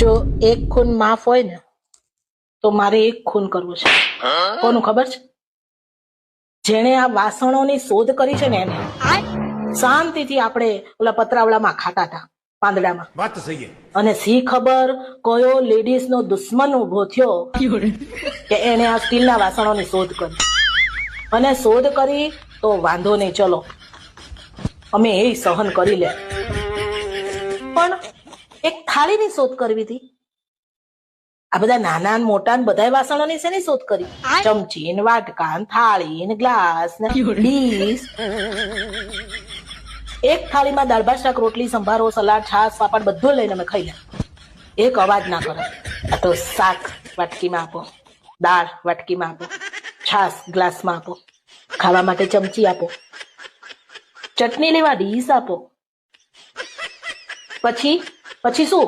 જો એક ખૂન માફ હોય ને તો મારે એક ખૂન કરવું છે. કોનું ખબર છે? જેણે આ વાસણોની શોધ કરી છે ને એને. શાંતિથી આપણે ઓલા પતરાવળામાં ખાતા હતા પાંદડામાં. વાત તો સહી અને સી ખબર કયો લેડીઝ નો દુશ્મન ઉભો થયો કે એને આ સ્ટીલના વાસણોની શોધ કરી. અને શોધ કરી તો વાંધો નહીં, ચલો અમે એ સહન કરી લે. પણ એક થાળીની શોધ કરવી હતી. આ બધા નાના ને મોટા ને બધા વાસણોની શેની શોધ કરી? ચમચી ને વાટકા ને થાળી ને ગ્લાસ ને ડીશ. એક થાળીમાં દાળ ભાત શાક રોટલી સંભારો સલાડ છાશ પાપડ બધું લઈને અમે ખાઈ લે. એક અવાજ ના કરે. આ તો શાક વાટકીમાં આપો, દાળ વાટકીમાં આપો, છાશ ગ્લાસમાં આપો, ખાવા માટે ચમચી આપો, ચટણી લેવા ડીશ આપો. પછી શું?